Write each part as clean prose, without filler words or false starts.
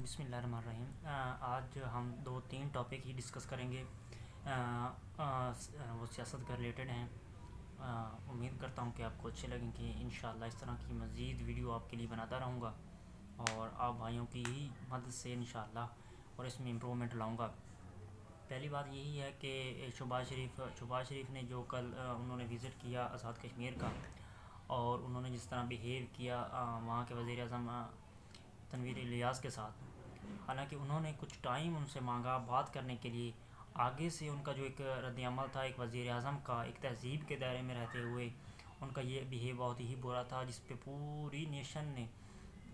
بسم اللہ الرحمن الرحیم۔ آج ہم دو تین ٹاپک ہی ڈسکس کریں گے۔ وہ سیاست کا ریلیٹڈ ہیں۔ امید کرتا ہوں کہ آپ کو اچھے لگیں گے۔ انشاءاللہ اس طرح کی مزید ویڈیو آپ کے لیے بناتا رہوں گا اور آپ بھائیوں کی ہی مدد سے انشاءاللہ اور اس میں امپرومنٹ لاؤں گا۔ پہلی بات یہی ہے کہ شہباز شریف نے جو کل انہوں نے وزٹ کیا آزاد کشمیر کا، اور انہوں نے جس طرح بیہیو کیا وہاں کے وزیر اعظم تنویر الیاس کے ساتھ، حالانکہ انہوں نے کچھ ٹائم ان سے مانگا بات کرنے کے لیے، آگے سے ان کا جو ایک رد عمل تھا ایک وزیر اعظم کا، ایک تہذیب کے دائرے میں رہتے ہوئے ان کا یہ بیہیو بہت ہی برا تھا، جس پہ پوری نیشن نے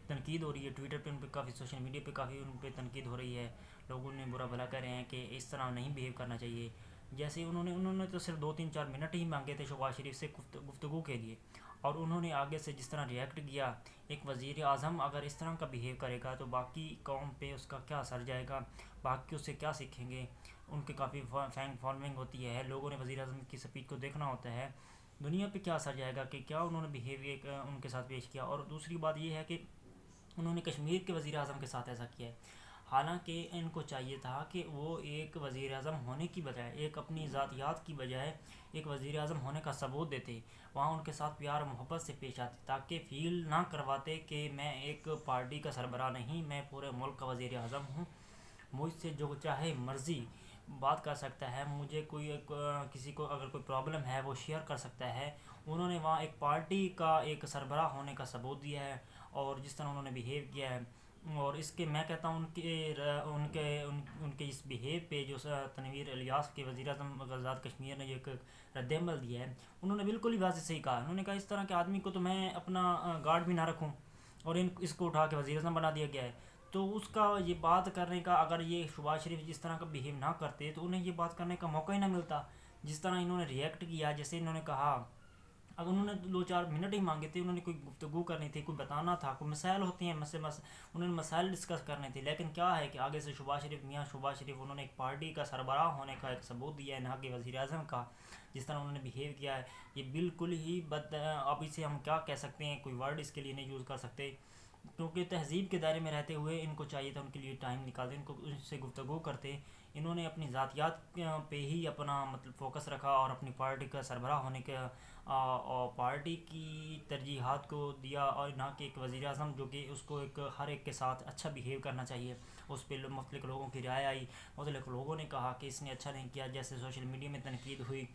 تنقید ہو رہی ہے۔ ٹویٹر پہ ان پہ کافی، سوشل میڈیا پہ کافی ان پہ تنقید ہو رہی ہے، لوگوں نے برا بھلا کہہ رہے ہیں کہ اس طرح نہیں بیہیو کرنا چاہیے۔ جیسے انہوں نے تو صرف 2 3 4 منٹ ہی مانگے تھے شہباز شریف سے گفتگو کے لیے، اور انہوں نے آگے سے جس طرح ریئیکٹ کیا، ایک وزیر اعظم اگر اس طرح کا بیہیو کرے گا تو باقی قوم پہ اس کا کیا اثر جائے گا، باقی اس سے کیا سیکھیں گے۔ ان کے کافی فین فالوئنگ ہوتی ہے، لوگوں نے وزیر اعظم کی سپیچ کو دیکھنا ہوتا ہے، دنیا پہ کیا اثر جائے گا کہ کیا انہوں نے بیہیو ان کے ساتھ پیش کیا۔ اور دوسری بات یہ ہے کہ انہوں نے کشمیر کے وزیر اعظم کے ساتھ ایسا کیا ہے، حالانکہ ان کو چاہیے تھا کہ وہ ایک وزیر اعظم ہونے کی بجائے، ایک اپنی ذاتیات کی بجائے ایک وزیر اعظم ہونے کا ثبوت دیتے، وہاں ان کے ساتھ پیار و محبت سے پیش آتے، تاکہ فیل نہ کرواتے کہ میں ایک پارٹی کا سربراہ نہیں، میں پورے ملک کا وزیر اعظم ہوں، مجھ سے جو چاہے مرضی بات کر سکتا ہے، مجھے کسی کو اگر کوئی پرابلم ہے وہ شیئر کر سکتا ہے۔ انہوں نے وہاں ایک پارٹی کا ایک سربراہ ہونے کا ثبوت دیا ہے، اور جس طرح انہوں نے بیہیو کیا ہے، اور اس کے میں کہتا ہوں ان کے اس بیہیو پہ جو تنویر الیاس کے وزیر اعظم آزاد کشمیر نے جو ایک رد عمل دیا ہے، انہوں نے بالکل ہی واضح صحیح کہا۔ انہوں نے کہا اس طرح کے آدمی کو تو میں اپنا گارڈ بھی نہ رکھوں، اور اس کو اٹھا کے وزیر اعظم بنا دیا گیا ہے۔ تو اس کا یہ بات کرنے کا، اگر یہ شہباز شریف جس طرح کا بیہیو نہ کرتے تو انہیں یہ بات کرنے کا موقع ہی نہ ملتا، جس طرح انہوں نے ریئیکٹ کیا، جیسے انہوں نے کہا، اگر انہوں نے 2 4 منٹ ہی مانگے تھے، انہوں نے کوئی گفتگو کرنی تھی، کوئی بتانا تھا، کوئی مسائل ہوتے ہیں، انہوں نے مسائل ڈسکس کرنے تھے، لیکن کیا ہے کہ آگے سے میاں شہباز شریف انہوں نے ایک پارٹی کا سربراہ ہونے کا ایک ثبوت دیا ہے، نہ کہ وزیر اعظم کا۔ جس طرح انہوں نے بیہیو کیا ہے یہ بالکل ہی اب اسے ہم کیا کہہ سکتے ہیں، کوئی ورڈ اس کے لیے نہیں یوز کر سکتے، کیونکہ تہذیب کے دائرے میں رہتے ہوئے ان کو چاہیے تھا ان کے لیے ٹائم نکالتے، ان کو ان سے گفتگو کرتے۔ انہوں نے اپنی ذاتیات پہ ہی اپنا فوکس رکھا، اور اپنی پارٹی کا سربراہ ہونے کا اور پارٹی کی ترجیحات کو دیا، اور نہ کہ ایک وزیر اعظم جو کہ اس کو ایک ہر ایک کے ساتھ اچھا بیہیو کرنا چاہیے۔ اس پہ مختلف لوگوں کی رائے آئی، مختلف لوگوں نے کہا کہ اس نے اچھا نہیں کیا، جیسے سوشل میڈیا میں تنقید ہوئی،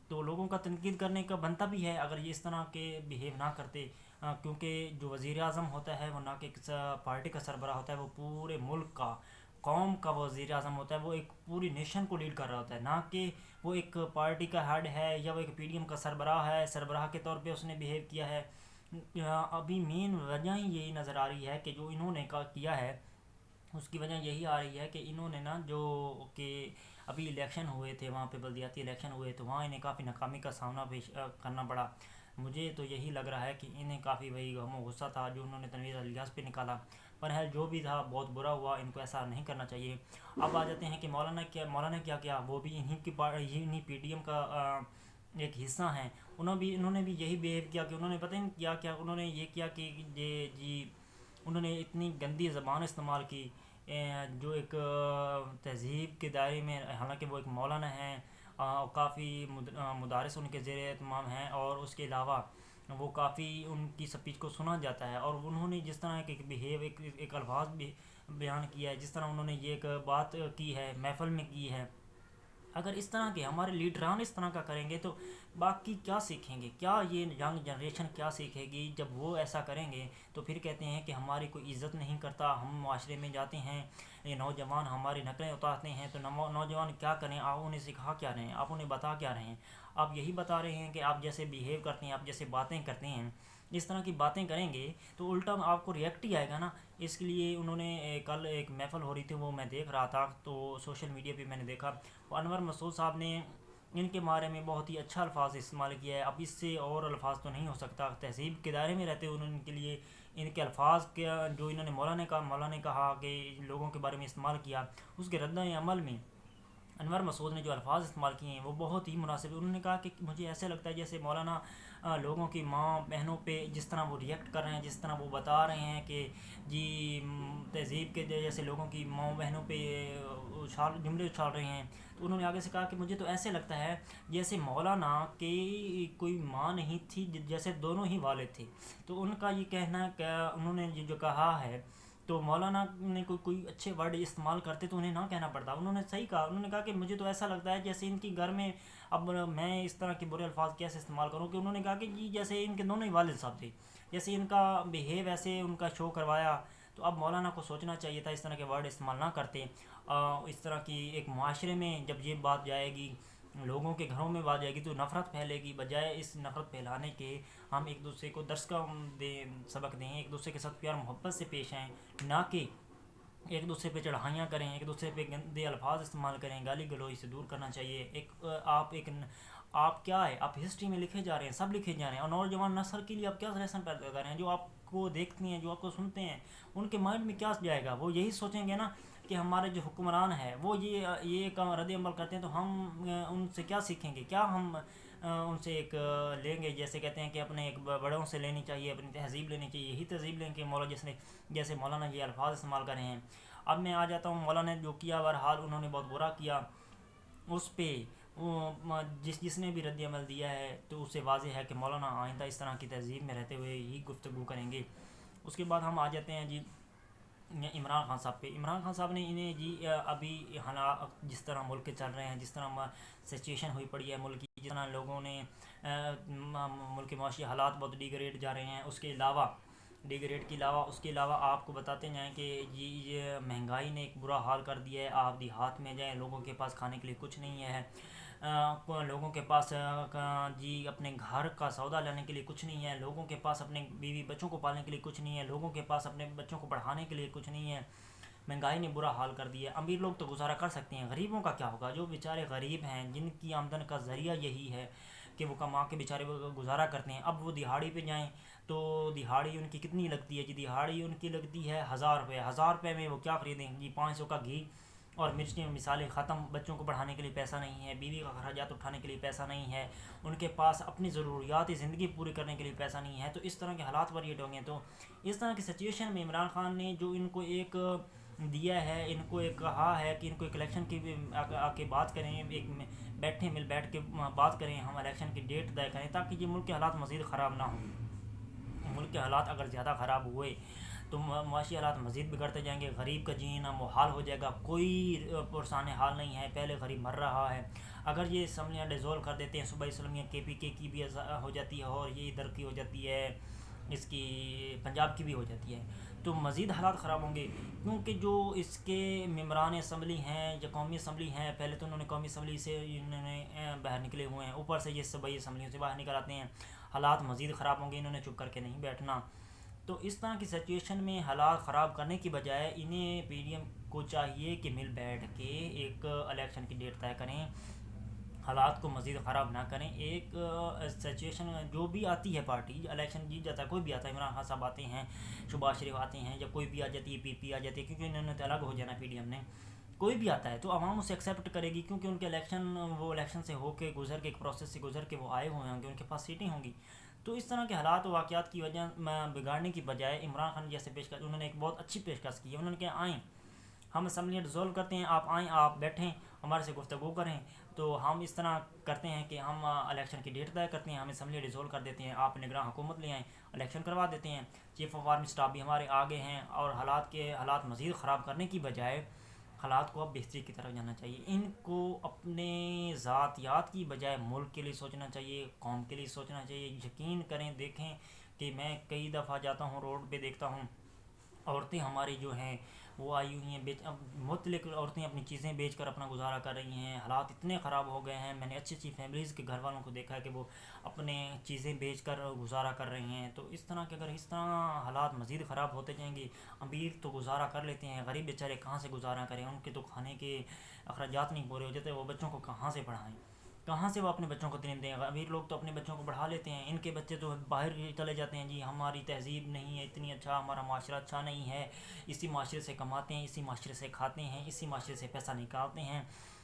تو لوگوں کا تنقید کرنے کا بنتا بھی ہے اگر یہ اس طرح کے بیہیو نہ کرتے، کیونکہ جو وزیر اعظم ہوتا ہے وہ نہ کہ پارٹی کا سربراہ ہوتا ہے، وہ پورے ملک کا، قوم کا وزیر اعظم ہوتا ہے، وہ ایک پوری نیشن کو لیڈ کر رہا ہوتا ہے، نہ کہ وہ ایک پارٹی کا ہیڈ ہے یا وہ ایک پی ڈی ایم کا سربراہ ہے، سربراہ کے طور پہ اس نے بیہیو کیا ہے۔ ابھی مین وجہ ہی یہی نظر آ رہی ہے کہ جو انہوں نے کیا ہے، اس کی وجہ یہی آ رہی ہے کہ انہوں نے جو کہ ابھی الیکشن ہوئے تھے، وہاں پہ بلدیاتی الیکشن ہوئے تو وہاں انہیں کافی ناکامی کا سامنا پیش کرنا پڑا۔ مجھے تو یہی لگ رہا ہے کہ انہیں کافی وہی غم و غصہ تھا جو انہوں نے تنویر الیاس پہ نکالا، پر ہے جو بھی تھا بہت برا ہوا، ان کو ایسا نہیں کرنا چاہیے۔ اب آ جاتے ہیں کہ مولانا کیا وہ بھی انہی پی ٹی ایم کا ایک حصہ ہیں۔ انہوں نے بھی یہی بیہیو کیا کہ انہوں نے پتہ نہیں کیا انہوں نے یہ کیا کہ جی انہوں نے اتنی گندی زبان استعمال کی، جو ایک تہذیب کے دائرے میں، حالانکہ وہ ایک مولانا ہیں، کافی مدارس ان کے زیر اہتمام ہیں، اور اس کے علاوہ وہ کافی ان کی سپیچ کو سنا جاتا ہے، اور انہوں نے جس طرح ایک بیہیو ایک الفاظ بھی بیان کیا ہے، جس طرح انہوں نے یہ ایک بات کی ہے محفل میں کی ہے، اگر اس طرح کے ہمارے لیڈران اس طرح کا کریں گے تو باقی کیا سیکھیں گے، کیا یہ ینگ جنریشن کیا سیکھے گی جب وہ ایسا کریں گے؟ تو پھر کہتے ہیں کہ ہماری کوئی عزت نہیں کرتا، ہم معاشرے میں جاتے ہیں، یہ نوجوان ہماری نقلیں اتارتے ہیں، تو نوجوان کیا کریں؟ آپ انہیں سکھا کیا رہے ہیں، آپ انہیں بتا کیا رہے ہیں؟ آپ یہی بتا رہے ہیں کہ آپ جیسے بیہیو کرتے ہیں، آپ جیسے باتیں کرتے ہیں، اس طرح کی باتیں کریں گے تو الٹا آپ کو ریئیکٹ ہی آئے گا نا۔ اس کے لیے انہوں نے کل ایک محفل ہو رہی تھی، وہ میں دیکھ رہا تھا تو سوشل میڈیا پہ میں نے دیکھا، انور مسعود صاحب نے ان کے بارے میں بہت ہی اچھا الفاظ استعمال کیا ہے۔ اب اس سے اور الفاظ تو نہیں ہو سکتا، تہذیب کے دائرے میں رہتے ہوئے ان کے لیے ان کے الفاظ جو انہوں نے مولانا نے کہا کہ لوگوں کے بارے میں استعمال کیا، اس کے رد عمل میں انور مسعود نے جو الفاظ استعمال کیے ہیں وہ بہت ہی مناسب ہے. انہوں نے کہا کہ مجھے ایسے لگتا ہے جیسے مولانا لوگوں کی ماں بہنوں پہ جس طرح وہ ریئیکٹ کر رہے ہیں, جس طرح وہ بتا رہے ہیں کہ جی تہذیب کے جیسے لوگوں کی ماں بہنوں پہ جملے اچھال رہے ہیں. تو انہوں نے آگے سے کہا کہ مجھے تو ایسے لگتا ہے جیسے مولانا کی کوئی ماں نہیں تھی, جیسے دونوں ہی والد تھے. تو ان کا یہ کہنا کہ انہوں نے جو کہا ہے تو مولانا نے کوئی اچھے ورڈ استعمال کرتے تو انہیں نہ کہنا پڑتا. انہوں نے صحیح کہا. انہوں نے کہا کہ مجھے تو ایسا لگتا ہے جیسے ان کی گھر میں, اب میں اس طرح کے برے الفاظ کیسے استعمال کروں, کہ انہوں نے کہا کہ جی جیسے ان کے دونوں ہی والد صاحب تھے, جیسے ان کا بیہیو ایسے ان کا شو کروایا. تو اب مولانا کو سوچنا چاہیے تھا اس طرح کے ورڈ استعمال نہ کرتے. اس طرح کی ایک معاشرے میں جب یہ بات جائے گی, لوگوں کے گھروں میں بات جائے گی, تو نفرت پھیلے گی. بجائے اس نفرت پھیلانے کے ہم ایک دوسرے کو درس کا سبق دیں, ایک دوسرے کے ساتھ پیار محبت سے پیش آئیں, نہ کہ ایک دوسرے پہ چڑھائیاں کریں, ایک دوسرے پہ گندے الفاظ استعمال کریں. گالی گلوچ سے دور کرنا چاہیے. آپ کیا ہے, آپ ہسٹری میں لکھے جا رہے ہیں, سب لکھے جا رہے ہیں, اور نوجوان نسل کے لیے آپ کیا لیسن پیدا کر رہے ہیں. جو آپ کو دیکھتی ہیں, جو آپ کو سنتے ہیں, ان کے مائنڈ میں کیا جائے گا؟ وہ یہی سوچیں گے نا کہ ہمارے جو حکمران ہے وہ یہ کام رد عمل کرتے ہیں, تو ہم ان سے کیا سیکھیں گے؟ کیا ہم ان سے ایک لیں گے؟ جیسے کہتے ہیں کہ اپنے ایک بڑوں سے لینی چاہیے, اپنی تہذیب لینی چاہیے. یہی تہذیب لیں کہ جیسے مولانا یہ الفاظ استعمال کر رہے ہیں. اب میں آ جاتا ہوں مولانا نے جو کیا, بہرحال انہوں نے بہت برا کیا. اس پہ جس نے بھی رد عمل دیا ہے تو اس سے واضح ہے کہ مولانا آئندہ اس طرح کی تہذیب میں رہتے ہوئے ہی گفتگو کریں گے. اس کے بعد ہم آ جاتے ہیں جی عمران خان صاحب پہ. عمران خان صاحب نے انہیں جی ابھی حالات جس طرح ملک کے چل رہے ہیں, جس طرح سچویشن ہوئی پڑی ہے ملک کی, جس طرح لوگوں نے ملک کے معاشی حالات بہت ڈیگریڈ جا رہے ہیں, اس کے علاوہ اس کے علاوہ آپ کو بتاتے جائیں کہ جی یہ مہنگائی نے ایک برا حال کر دیا ہے. آپ دیہات میں جائیں, لوگوں کے پاس کھانے کے لیے کچھ نہیں ہے, لوگوں کے پاس جی اپنے گھر کا سودا لینے کے لیے کچھ نہیں ہے, لوگوں کے پاس اپنے بیوی بچوں کو پالنے کے لیے کچھ نہیں ہے, لوگوں کے پاس اپنے بچوں کو پڑھانے کے لیے کچھ نہیں ہے. مہنگائی نے برا حال کر دیا ہے. امیر لوگ تو گزارا کر سکتے ہیں, غریبوں کا کیا ہوگا؟ جو بیچارے غریب ہیں, جن کی آمدن کا ذریعہ یہی ہے کہ وہ کما کے بیچارے گزارا کرتے ہیں, اب وہ دہاڑی پہ جائیں تو دہاڑی ان کی کتنی لگتی ہے؟ جی دہاڑی ان کی لگتی ہے 1000 روپے. 1000 روپے میں وہ کیا خریدیں جی؟ 500 کا گھی اور مرچیں مثالیں ختم. بچوں کو پڑھانے کے لیے پیسہ نہیں ہے, بیوی کا اخراجات اٹھانے کے لیے پیسہ نہیں ہے, ان کے پاس اپنی ضروریات زندگی پوری کرنے کے لیے پیسہ نہیں ہے. تو اس طرح کے حالات وریٹ ہوں گے. تو اس طرح کی سچویشن میں عمران خان نے جو ان کو ایک دیا ہے, ان کو ایک کہا ہے کہ ان کو ایک الیکشن کی آ کے بات کریں, ایک بیٹھ کے بات کریں, ہم الیکشن کی ڈیٹ طے کریں, تاکہ یہ ملک کے حالات مزید خراب نہ ہوں. ملک کے حالات اگر زیادہ خراب ہوئے تو معاشی حالات مزید بگڑتے جائیں گے, غریب کا جینا محال ہو جائے گا. کوئی پرسان حال نہیں ہے, پہلے غریب مر رہا ہے. اگر یہ اسمبلیاں ڈیزولو کر دیتے ہیں, صوبائی اسمبلیاں KPK کی بھی ہو جاتی ہے, اور یہ ادھر کی ہو جاتی ہے, اس کی پنجاب کی بھی ہو جاتی ہے, تو مزید حالات خراب ہوں گے. کیونکہ جو اس کے ممبران اسمبلی ہیں یا قومی اسمبلی ہیں, پہلے تو انہوں نے قومی اسمبلی سے انہوں نے باہر نکلے ہوئے ہیں, اوپر سے یہ صوبائی اسمبلیوں سے باہر نکل آتے ہیں. حالات مزید خراب ہوں گے, انہوں نے چپ کر کے نہیں بیٹھنا. تو اس طرح کی سچویشن میں حالات خراب کرنے کی بجائے انہیں PDM کو چاہیے کہ مل بیٹھ کے ایک الیکشن کی ڈیٹ طے کریں, حالات کو مزید خراب نہ کریں. ایک سچویشن جو بھی آتی ہے, پارٹی الیکشن جیت جاتا ہے, کوئی بھی آتا ہے, عمران خان صاحب آتے ہیں, شہباز شریف آتے ہیں, جب کوئی بھی آ جاتی ہے, PP آ جاتی ہے, کیونکہ انہوں نے تو الگ ہو جانا PDM نے, کوئی بھی آتا ہے تو عوام اسے ایکسیپٹ کرے گی, کیونکہ ان کے الیکشن سے ہو کے گزر کے, ایک پروسیس سے گزر کے وہ آئے ہوئے ہوں گے, ان کے پاس سیٹیں ہوں گی. تو اس طرح کے حالات و واقعات کی وجہ بگاڑنے کی بجائے عمران خان جیسے انہوں نے ایک بہت اچھی پیشکش کی ہے. انہوں نے کہا آئیں ہم اسمبلیاں ڈیزولو کرتے ہیں, آپ آئیں, آپ بیٹھیں, ہمارے سے گفتگو کریں. تو ہم اس طرح کرتے ہیں کہ ہم الیکشن کی ڈیٹ طے کرتے ہیں, ہم اسمبلی ڈیزولو کر دیتے ہیں, آپ نگراں حکومت لے آئیں, الیکشن کروا دیتے ہیں. چیف آف آرمی اسٹاف بھی ہمارے آگے ہیں, اور حالات مزید خراب کرنے کی بجائے حالات کو اب بہتری کی طرف جانا چاہیے. ان کو اپنے ذاتیات کی بجائے ملک کے لیے سوچنا چاہیے, قوم کے لیے سوچنا چاہیے. یقین کریں, دیکھیں کہ میں کئی دفعہ جاتا ہوں, روڈ پہ دیکھتا ہوں عورتیں ہماری جو ہیں وہ آئی ہوئی ہیں, مختلف عورتیں اپنی چیزیں بیچ کر اپنا گزارا کر رہی ہیں. حالات اتنے خراب ہو گئے ہیں, میں نے اچھی اچھی فیملیز کے گھر والوں کو دیکھا ہے کہ وہ اپنے چیزیں بیچ کر گزارا کر رہے ہیں. تو اس طرح کے اگر اس طرح حالات مزید خراب ہوتے جائیں گے, امیر تو گزارا کر لیتے ہیں, غریب بیچارے کہاں سے گزارا کریں, ان کے تو کھانے کے اخراجات نہیں پورے ہو جاتے, وہ بچوں کو کہاں سے پڑھائیں, کہاں سے وہ اپنے بچوں کو تعلیم دیں. امیر لوگ تو اپنے بچوں کو پڑھا لیتے ہیں, ان کے بچے تو باہر چلے جاتے ہیں. جی ہماری تہذیب نہیں ہے اتنی اچھا, ہمارا معاشرہ اچھا نہیں ہے, اسی معاشرے سے کماتے ہیں, اسی معاشرے سے کھاتے ہیں, اسی معاشرے سے پیسہ نکالتے ہیں.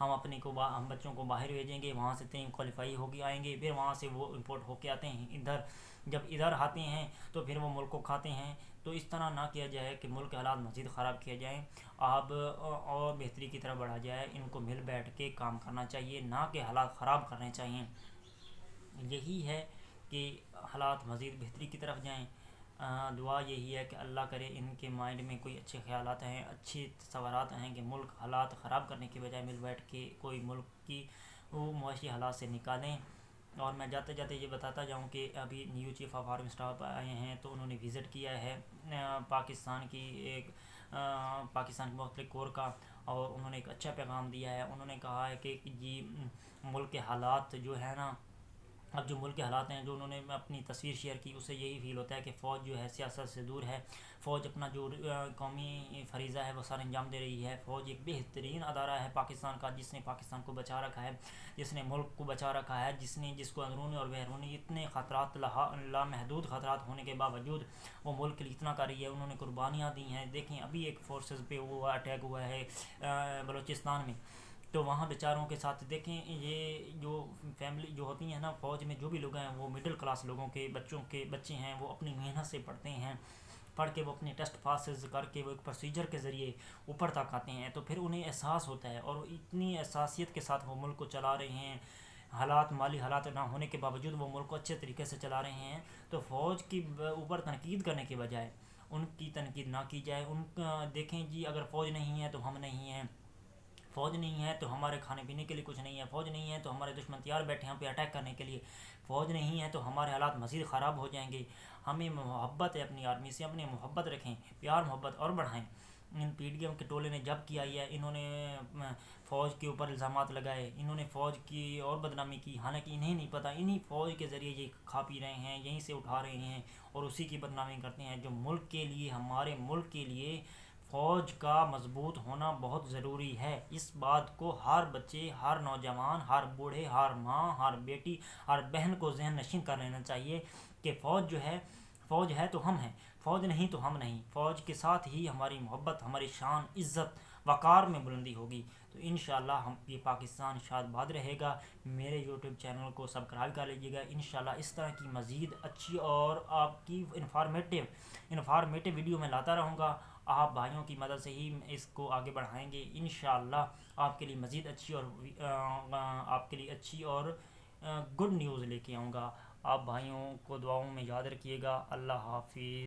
ہم اپنے کو ہم بچوں کو باہر بھیجیں گے، وہاں سے تعلیم کوالیفائی ہو کے آئیں گے، پھر وہاں سے وہ امپورٹ ہو کے آتے ہیں ادھر، جب ادھر آتے ہیں تو پھر وہ ملک کو کھاتے ہیں۔ تو اس طرح نہ کیا جائے کہ ملک کے حالات مزید خراب کیا جائیں، اب اور بہتری کی طرف بڑھا جائے، ان کو مل بیٹھ کے کام کرنا چاہیے، نہ کہ حالات خراب کرنے چاہیے۔ یہی ہے کہ حالات مزید بہتری کی طرف جائیں۔ دعا یہی ہے کہ اللہ کرے ان کے مائنڈ میں کوئی اچھے خیالات ہیں، اچھی تصورات ہیں کہ ملک حالات خراب کرنے کے بجائے مل بیٹھ کے کوئی ملک کی وہ معاشی حالات سے نکالیں۔ اور میں جاتے جاتے یہ بتاتا جاؤں کہ ابھی new chief of army staff آئے ہیں تو انہوں نے وزٹ کیا ہے پاکستان کی پاکستان کے مختلف کور کا، اور انہوں نے ایک اچھا پیغام دیا ہے۔ انہوں نے کہا ہے کہ جی ملک کے حالات جو ہے نا، اب جو ملک کے حالات ہیں، جو انہوں نے اپنی تصویر شیئر کی، اس سے یہی فیل ہوتا ہے کہ فوج جو ہے سیاست سے دور ہے، فوج اپنا جو قومی فریضہ ہے وہ سارا انجام دے رہی ہے۔ فوج ایک بہترین ادارہ ہے پاکستان کا، جس نے پاکستان کو بچا رکھا ہے، جس نے ملک کو بچا رکھا ہے، جس کو اندرونی اور بیرونی اتنے خطرات لامحدود خطرات ہونے کے باوجود وہ ملک کے لیے اتنا کر رہی ہے۔ انہوں نے قربانیاں دی ہیں، دیکھیں ابھی ایک فورسز پہ وہ اٹیک ہوا ہے بلوچستان میں، تو وہاں بیچاروں کے ساتھ دیکھیں یہ جو فیملی جو ہوتی ہیں نا، فوج میں جو بھی لوگ ہیں وہ مڈل کلاس لوگوں کے بچے ہیں، وہ اپنی محنت سے پڑھتے ہیں، پڑھ کے وہ اپنے ٹیسٹ پاسز کر کے وہ ایک پروسیجر کے ذریعے اوپر تک آتے ہیں، تو پھر انہیں احساس ہوتا ہے، اور اتنی احساسیت کے ساتھ وہ ملک کو چلا رہے ہیں، مالی حالات نہ ہونے کے باوجود وہ ملک کو اچھے طریقے سے چلا رہے ہیں۔ تو فوج کی اوپر تنقید کرنے کے بجائے ان کی تنقید نہ کی جائے، دیکھیں جی اگر فوج نہیں ہے تو ہم نہیں ہیں، فوج نہیں ہے تو ہمارے کھانے پینے کے لیے کچھ نہیں ہے، فوج نہیں ہے تو ہمارے دشمن تیار بیٹھے ہیں ہم پہ اٹیک کرنے کے لیے، فوج نہیں ہے تو ہمارے حالات مزید خراب ہو جائیں گے۔ ہمیں محبت ہے اپنی آرمی سے، اپنے محبت رکھیں، پیار محبت اور بڑھائیں۔ ان پی ڈی ایم کے ٹولے نے جب کیا ہے، انہوں نے فوج کے اوپر الزامات لگائے، انہوں نے فوج کی اور بدنامی کی، حالانکہ انہیں نہیں پتہ، انہی فوج کے ذریعے یہ کھا پی رہے ہیں، یہیں سے اٹھا رہے ہیں اور اسی کی بدنامی کرتے ہیں۔ جو ملک کے لیے، ہمارے ملک کے لیے فوج کا مضبوط ہونا بہت ضروری ہے، اس بات کو ہر بچے، ہر نوجوان، ہر بوڑھے، ہر ماں، ہر بیٹی، ہر بہن کو ذہن نشین کر لینا چاہیے کہ فوج ہے تو ہم ہیں، فوج نہیں تو ہم نہیں، فوج کے ساتھ ہی ہماری محبت، ہماری شان، عزت، وقار میں بلندی ہوگی۔ تو انشاءاللہ یہ پاکستان شاد باد رہے گا۔ میرے یوٹیوب چینل کو سبسکرائب کر لیجیے گا، انشاءاللہ اس طرح کی مزید اچھی اور آپ کی انفارمیٹیو ویڈیو میں لاتا رہوں گا۔ آپ بھائیوں کی مدد سے ہی اس کو آگے بڑھائیں گے، انشاءاللہ آپ کے لیے مزید اچھی اور گڈ نیوز لے کے آؤں گا۔ آپ بھائیوں کو دعاؤں میں یاد رکھیے گا۔ اللہ حافظ۔